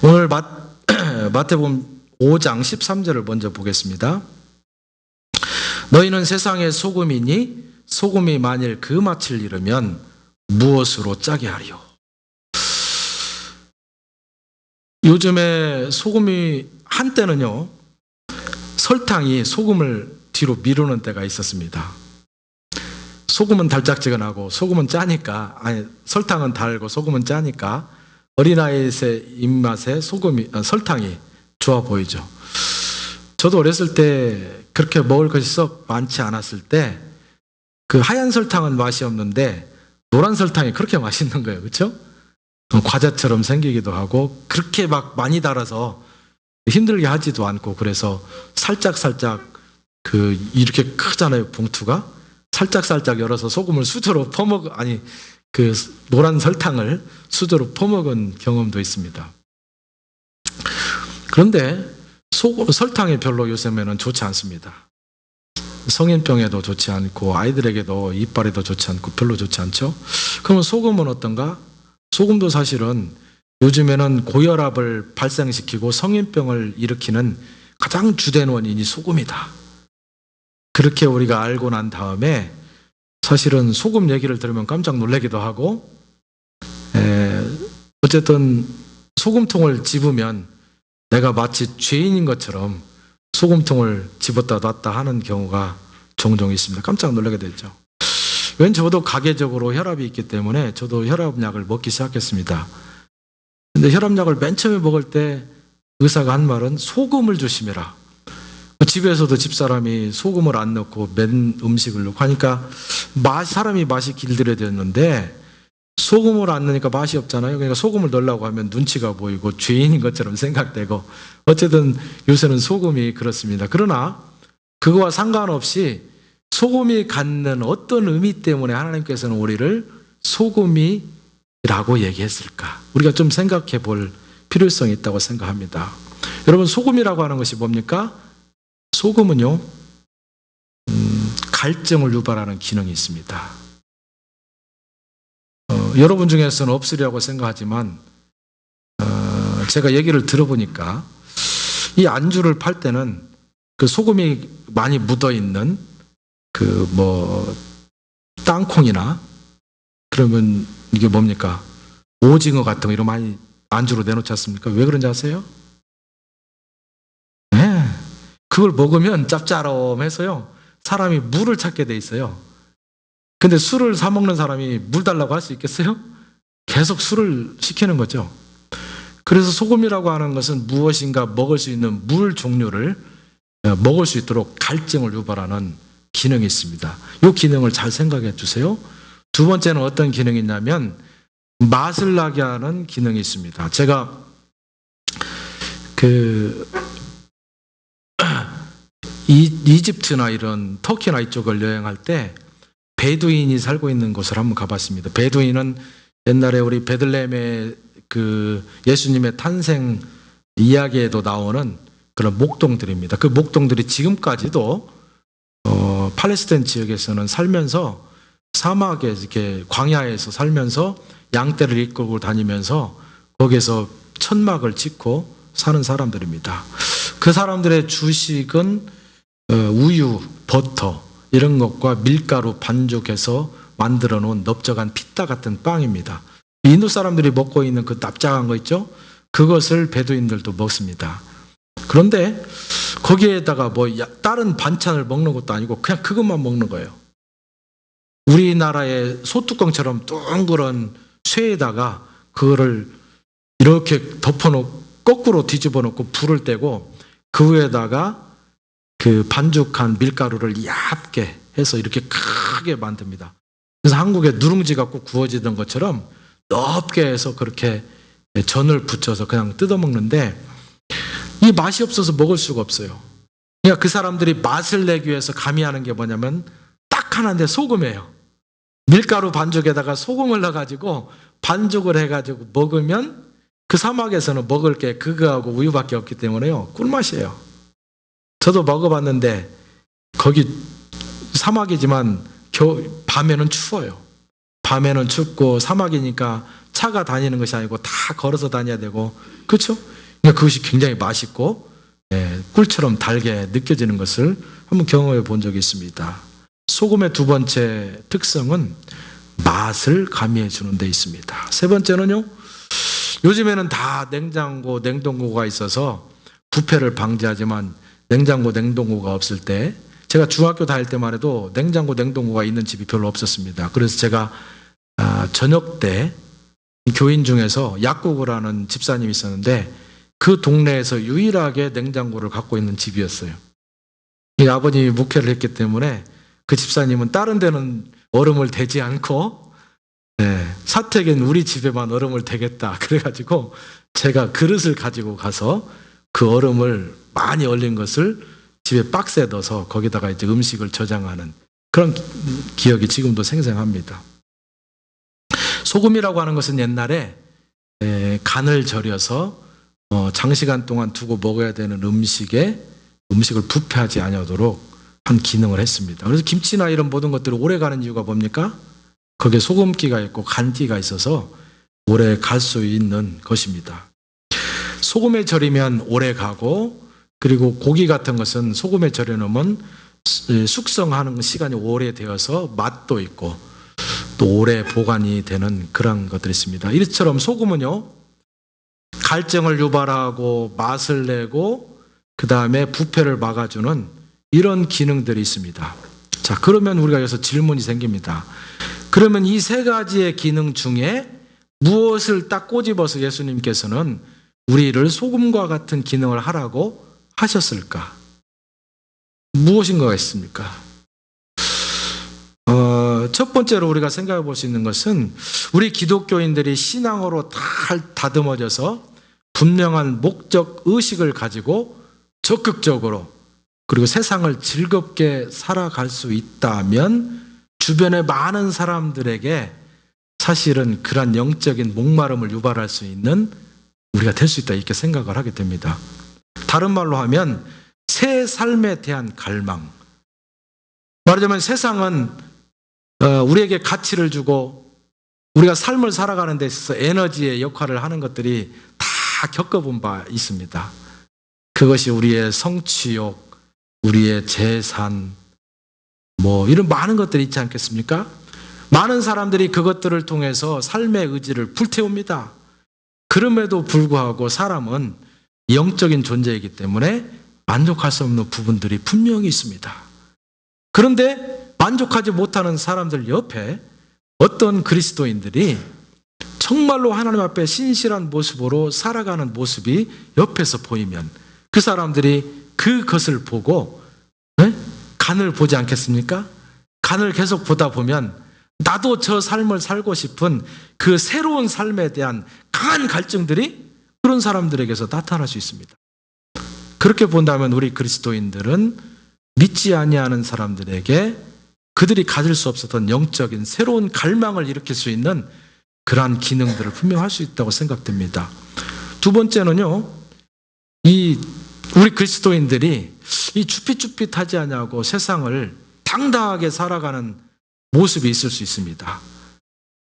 오늘 마태복음 5장 13절을 먼저 보겠습니다. 너희는 세상의 소금이니 소금이 만일 그 맛을 잃으면 무엇으로 짜게 하리요? 요즘에 소금이 한때는요, 설탕이 소금을 뒤로 미루는 때가 있었습니다. 소금은 달짝지근하고 소금은 짜니까, 설탕은 달고 소금은 짜니까 어린아이의 입맛에 설탕이 좋아 보이죠. 저도 어렸을 때 그렇게 먹을 것이 썩 많지 않았을 때 그 하얀 설탕은 맛이 없는데 노란 설탕이 그렇게 맛있는 거예요. 그렇죠? 과자처럼 생기기도 하고 그렇게 막 많이 달아서 힘들게 하지도 않고, 그래서 살짝 이렇게 크잖아요, 봉투가. 살짝 열어서 소금을 수저로 그 노란 설탕을 수저로 퍼먹은 경험도 있습니다. 그런데 설탕이 별로 요즘에는 좋지 않습니다. 성인병에도 좋지 않고 아이들에게도 이빨에도 좋지 않고 별로 좋지 않죠. 그러면 소금은 어떤가? 소금도 사실은 요즘에는 고혈압을 발생시키고 성인병을 일으키는 가장 주된 원인이 소금이다. 그렇게 우리가 알고 난 다음에 사실은 소금 얘기를 들으면 깜짝 놀라기도 하고, 어쨌든 소금통을 집으면 내가 마치 죄인인 것처럼 소금통을 집었다 놨다 하는 경우가 종종 있습니다. 깜짝 놀라게 되죠. 왠 저도 가계적으로 혈압이 있기 때문에 저도 혈압약을 먹기 시작했습니다. 근데 혈압약을 맨 처음에 먹을 때 의사가 한 말은 소금을 조심해라. 집에서도 집사람이 소금을 안 넣고 맨 음식을 넣고 하니까 사람이 맛이 길들여야 되는데 소금을 안 넣으니까 맛이 없잖아요. 그러니까 소금을 넣으려고 하면 눈치가 보이고 죄인인 것처럼 생각되고, 어쨌든 요새는 소금이 그렇습니다. 그러나 그거와 상관없이 소금이 갖는 어떤 의미 때문에 하나님께서는 우리를 소금이라고 얘기했을까? 우리가 좀 생각해 볼 필요성이 있다고 생각합니다. 여러분, 소금이라고 하는 것이 뭡니까? 소금은요, 갈증을 유발하는 기능이 있습니다. 여러분 중에서는 없으리라고 생각하지만 제가 얘기를 들어보니까 이 안주를 팔 때는 그 소금이 많이 묻어있는 땅콩이나, 그러면 이게 뭡니까? 오징어 같은 거 이런 많이 안주로 내놓지 않습니까? 왜 그런지 아세요? 네, 그걸 먹으면 짭짤함해서요 사람이 물을 찾게 돼 있어요. 근데 술을 사 먹는 사람이 물 달라고 할 수 있겠어요? 계속 술을 시키는 거죠. 그래서 소금이라고 하는 것은 무엇인가 먹을 수 있는 물 종류를 먹을 수 있도록 갈증을 유발하는 기능이 있습니다. 이 기능을 잘 생각해 주세요. 두 번째는 어떤 기능이 있냐면 맛을 나게 하는 기능이 있습니다. 제가 이집트나 이런 터키나 이쪽을 여행할 때 베두인이 살고 있는 곳을 한번 가봤습니다. 베두인은 옛날에 우리 베들레헴의 예수님의 탄생 이야기에도 나오는 그런 목동들입니다. 그 목동들이 지금까지도 팔레스타인 지역에서는 살면서 사막에 이렇게 광야에서 살면서 양떼를 이끌고 다니면서 거기에서 천막을 짓고 사는 사람들입니다. 그 사람들의 주식은 우유, 버터 이런 것과 밀가루 반죽해서 만들어 놓은 넓적한 피타 같은 빵입니다. 인도 사람들이 먹고 있는 그 납작한 거 있죠? 그것을 베두인들도 먹습니다. 그런데 거기에다가 다른 반찬을 먹는 것도 아니고 그냥 그것만 먹는 거예요. 우리나라의 소뚜껑처럼 둥그런 쇠에다가 그거를 이렇게 덮어놓고 거꾸로 뒤집어 놓고 불을 떼고 그 위에다가 그 반죽한 밀가루를 얇게 해서 이렇게 크게 만듭니다. 그래서 한국에 누룽지 갖고 구워지던 것처럼 넓게 해서 그렇게 전을 붙여서 그냥 뜯어먹는데 이 맛이 없어서 먹을 수가 없어요. 그러니까 그 사람들이 맛을 내기 위해서 가미하는 게 뭐냐면 딱 하나인데 소금이에요. 밀가루 반죽에다가 소금을 넣어가지고 반죽을 해가지고 먹으면 그 사막에서는 먹을 게 그거하고 우유밖에 없기 때문에요, 꿀맛이에요. 저도 먹어봤는데 거기 사막이지만 밤에는 추워요. 밤에는 춥고 사막이니까 차가 다니는 것이 아니고 다 걸어서 다녀야 되고, 그렇죠? 그러니까 그것이 굉장히 맛있고 꿀처럼 달게 느껴지는 것을 한번 경험해 본 적이 있습니다. 소금의 두 번째 특성은 맛을 가미해 주는 데 있습니다. 세 번째는요, 요즘에는 다 냉장고, 냉동고가 있어서 부패를 방지하지만 냉장고, 냉동고가 없을 때, 제가 중학교 다닐 때만 해도 냉장고, 냉동고가 있는 집이 별로 없었습니다. 그래서 제가 저녁 때 교인 중에서 약국을 하는 집사님이 있었는데 그 동네에서 유일하게 냉장고를 갖고 있는 집이었어요. 이 아버님이 목회를 했기 때문에 그 집사님은 다른 데는 얼음을 대지 않고 사택인 우리 집에만 얼음을 대겠다 그래가지고 제가 그릇을 가지고 가서 그 얼음을 많이 얼린 것을 집에 박스에 넣어서 거기다가 이제 음식을 저장하는 그런 기억이 지금도 생생합니다. 소금이라고 하는 것은 옛날에 간을 절여서 장시간 동안 두고 먹어야 되는 음식을 부패하지 아니하도록 한 기능을 했습니다. 그래서 김치나 이런 모든 것들이 오래 가는 이유가 뭡니까? 거기에 소금기가 있고 간기가 있어서 오래 갈 수 있는 것입니다. 소금에 절이면 오래 가고, 그리고 고기 같은 것은 소금에 절여 놓으면 숙성하는 시간이 오래되어서 맛도 있고 또 오래 보관이 되는 그런 것들이 있습니다. 이처럼 소금은요, 갈증을 유발하고 맛을 내고 그 다음에 부패를 막아주는 이런 기능들이 있습니다. 자, 그러면 우리가 여기서 질문이 생깁니다. 그러면 이 세 가지의 기능 중에 무엇을 딱 꼬집어서 예수님께서는 우리를 소금과 같은 기능을 하라고 하셨을까? 무엇인가가 있습니까? 첫 번째로 우리가 생각해 볼 수 있는 것은 우리 기독교인들이 신앙으로 다듬어져서 분명한 목적 의식을 가지고 적극적으로 그리고 세상을 즐겁게 살아갈 수 있다면 주변의 많은 사람들에게 사실은 그런 영적인 목마름을 유발할 수 있는 우리가 될 수 있다, 이렇게 생각을 하게 됩니다. 다른 말로 하면 새 삶에 대한 갈망. 말하자면 세상은 우리에게 가치를 주고 우리가 삶을 살아가는 데 있어서 에너지의 역할을 하는 것들이 다 겪어본 바 있습니다. 그것이 우리의 성취욕, 우리의 재산, 이런 많은 것들이 있지 않겠습니까? 많은 사람들이 그것들을 통해서 삶의 의지를 불태웁니다. 그럼에도 불구하고 사람은 영적인 존재이기 때문에 만족할 수 없는 부분들이 분명히 있습니다. 그런데 만족하지 못하는 사람들 옆에 어떤 그리스도인들이 정말로 하나님 앞에 신실한 모습으로 살아가는 모습이 옆에서 보이면 그 사람들이 그것을 보고 간을 보지 않겠습니까? 간을 계속 보다 보면 나도 저 삶을 살고 싶은 그 새로운 삶에 대한 강한 갈증들이 그런 사람들에게서 나타날 수 있습니다. 그렇게 본다면 우리 그리스도인들은 믿지 아니하는 사람들에게 그들이 가질 수 없었던 영적인 새로운 갈망을 일으킬 수 있는 그러한 기능들을 분명히 할 수 있다고 생각됩니다. 두 번째는요, 우리 그리스도인들이 이 쭈삣쭈삣하지 아니하고 세상을 당당하게 살아가는 모습이 있을 수 있습니다.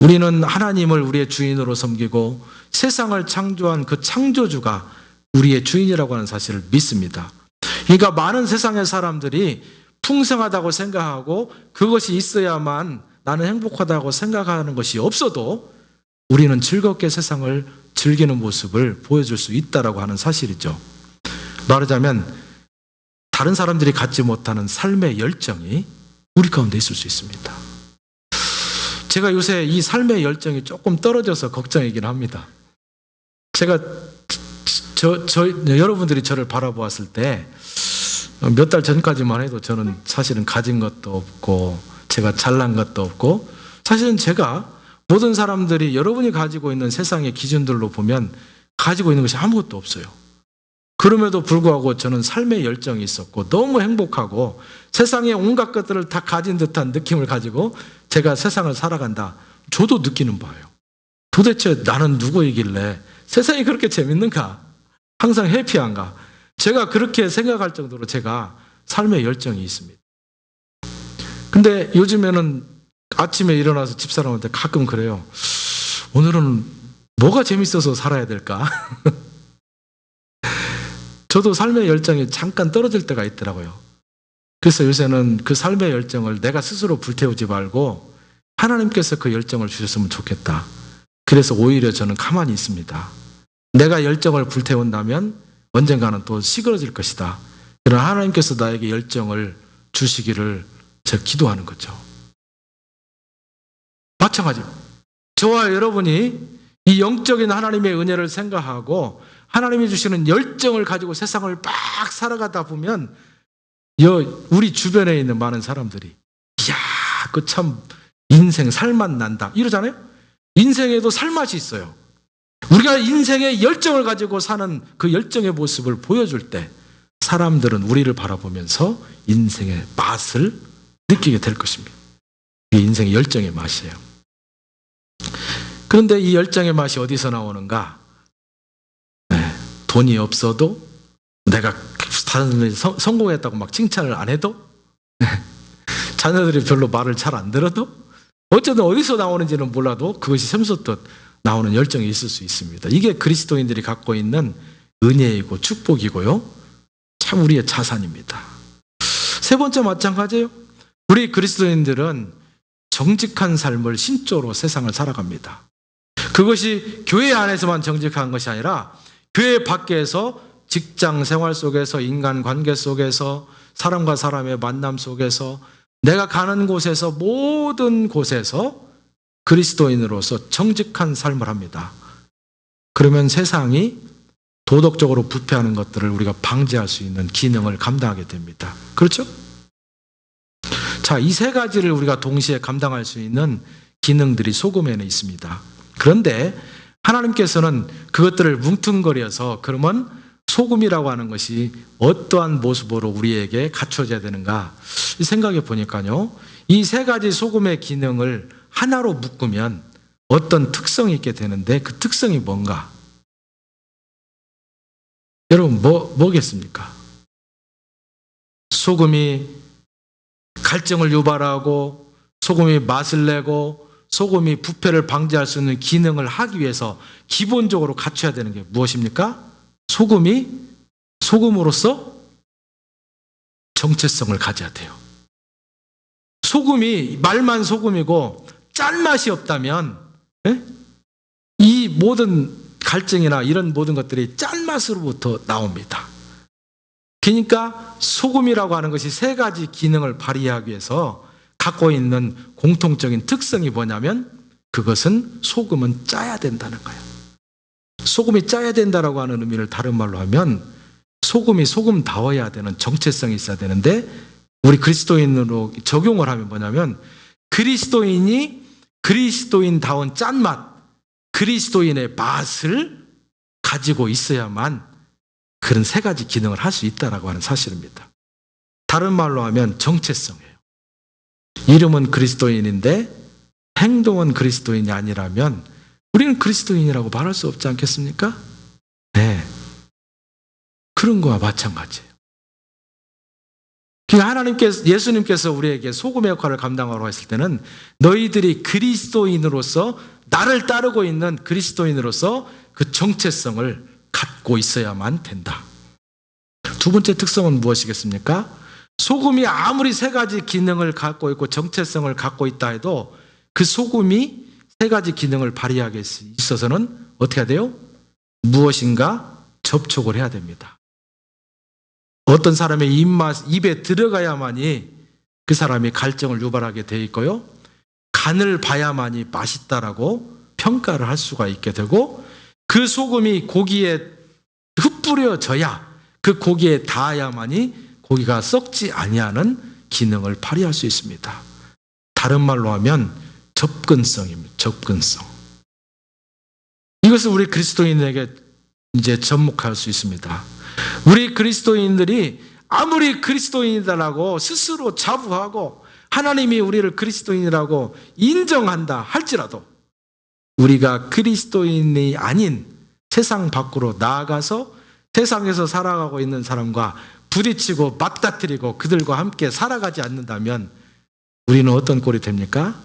우리는 하나님을 우리의 주인으로 섬기고 세상을 창조한 그 창조주가 우리의 주인이라고 하는 사실을 믿습니다. 그러니까 많은 세상의 사람들이 풍성하다고 생각하고 그것이 있어야만 나는 행복하다고 생각하는 것이 없어도 우리는 즐겁게 세상을 즐기는 모습을 보여줄 수 있다고 하는 사실이죠. 말하자면 다른 사람들이 갖지 못하는 삶의 열정이 우리 가운데 있을 수 있습니다. 제가 요새 이 삶의 열정이 조금 떨어져서 걱정이긴 합니다. 제가 여러분들이 저를 바라보았을 때 몇 달 전까지만 해도 저는 사실은 가진 것도 없고 제가 잘난 것도 없고 사실은 제가 모든 사람들이 여러분이 가지고 있는 세상의 기준들로 보면 가지고 있는 것이 아무것도 없어요. 그럼에도 불구하고 저는 삶의 열정이 있었고 너무 행복하고 세상의 온갖 것들을 다 가진 듯한 느낌을 가지고 제가 세상을 살아간다. 저도 느끼는 바예요. 도대체 나는 누구이길래 세상이 그렇게 재밌는가? 항상 해피한가? 제가 그렇게 생각할 정도로 제가 삶의 열정이 있습니다. 근데 요즘에는 아침에 일어나서 집사람한테 가끔 그래요. 오늘은 뭐가 재밌어서 살아야 될까? 저도 삶의 열정이 잠깐 떨어질 때가 있더라고요. 그래서 요새는 그 삶의 열정을 내가 스스로 불태우지 말고 하나님께서 그 열정을 주셨으면 좋겠다. 그래서 오히려 저는 가만히 있습니다. 내가 열정을 불태운다면 언젠가는 또 시끄러질 것이다. 그러나 하나님께서 나에게 열정을 주시기를 제가 기도하는 거죠. 마찬가지로 저와 여러분이 이 영적인 하나님의 은혜를 생각하고 하나님이 주시는 열정을 가지고 세상을 막 살아가다 보면 우리 주변에 있는 많은 사람들이 이야, 그 참 인생 살맛 난다 이러잖아요. 인생에도 살맛이 있어요. 우리가 인생의 열정을 가지고 사는 그 열정의 모습을 보여줄 때 사람들은 우리를 바라보면서 인생의 맛을 느끼게 될 것입니다. 이게 인생의 열정의 맛이에요. 그런데 이 열정의 맛이 어디서 나오는가? 돈이 없어도 내가 다른 사람이 성공했다고 막 칭찬을 안 해도 자녀들이 별로 말을 잘 안 들어도 어쨌든 어디서 나오는지는 몰라도 그것이 샘솟듯 나오는 열정이 있을 수 있습니다. 이게 그리스도인들이 갖고 있는 은혜이고 축복이고요. 참 우리의 자산입니다. 세 번째 마찬가지예요. 우리 그리스도인들은 정직한 삶을 신조로 세상을 살아갑니다. 그것이 교회 안에서만 정직한 것이 아니라 교회 밖에서 직장 생활 속에서 인간 관계 속에서 사람과 사람의 만남 속에서 내가 가는 곳에서 모든 곳에서 그리스도인으로서 정직한 삶을 합니다. 그러면 세상이 도덕적으로 부패하는 것들을 우리가 방지할 수 있는 기능을 감당하게 됩니다. 그렇죠? 자, 이 세 가지를 우리가 동시에 감당할 수 있는 기능들이 소금에는 있습니다. 그런데 하나님께서는 그것들을 뭉뚱거려서 그러면 소금이라고 하는 것이 어떠한 모습으로 우리에게 갖춰져야 되는가 생각해 보니까요. 이 세 가지 소금의 기능을 하나로 묶으면 어떤 특성이 있게 되는데 그 특성이 뭔가? 여러분 뭐겠습니까? 소금이 갈증을 유발하고 소금이 맛을 내고 소금이 부패를 방지할 수 있는 기능을 하기 위해서 기본적으로 갖춰야 되는 게 무엇입니까? 소금이 소금으로서 정체성을 가져야 돼요. 소금이 말만 소금이고 짠맛이 없다면 이 모든 갈증이나 이런 모든 것들이 짠맛으로부터 나옵니다. 그러니까 소금이라고 하는 것이 세 가지 기능을 발휘하기 위해서 갖고 있는 공통적인 특성이 뭐냐면 그것은 소금은 짜야 된다는 거예요. 소금이 짜야 된다라고 하는 의미를 다른 말로 하면 소금이 소금다워야 되는 정체성이 있어야 되는데 우리 그리스도인으로 적용을 하면 뭐냐면 그리스도인이 그리스도인다운 짠맛, 그리스도인의 맛을 가지고 있어야만 그런 세 가지 기능을 할 수 있다라고 하는 사실입니다. 다른 말로 하면 정체성이에요. 이름은 그리스도인인데 행동은 그리스도인이 아니라면 우리는 그리스도인이라고 말할 수 없지 않겠습니까? 네. 그런 거와 마찬가지예요. 하나님께서, 예수님께서 우리에게 소금의 역할을 감당하라고 했을 때는 너희들이 그리스도인으로서 나를 따르고 있는 그리스도인으로서 그 정체성을 갖고 있어야만 된다. 두 번째 특성은 무엇이겠습니까? 소금이 아무리 세 가지 기능을 갖고 있고 정체성을 갖고 있다 해도 그 소금이 세 가지 기능을 발휘하기 있어서는 어떻게 해야 돼요? 무엇인가 접촉을 해야 됩니다. 어떤 사람의 입에 들어가야만이 그 사람이 갈증을 유발하게 돼 있고요. 간을 봐야만이 맛있다라고 평가를 할 수가 있게 되고 그 소금이 고기에 흩뿌려져야 그 고기에 닿아야만이 고기가 썩지 아니하는 기능을 발휘할 수 있습니다. 다른 말로 하면 접근성입니다. 접근성. 이것을 우리 그리스도인에게 이제 접목할 수 있습니다. 우리 그리스도인들이 아무리 그리스도인이다라고 스스로 자부하고 하나님이 우리를 그리스도인이라고 인정한다 할지라도 우리가 그리스도인이 아닌 세상 밖으로 나아가서 세상에서 살아가고 있는 사람과 부딪히고 맞닥뜨리고 그들과 함께 살아가지 않는다면 우리는 어떤 꼴이 됩니까?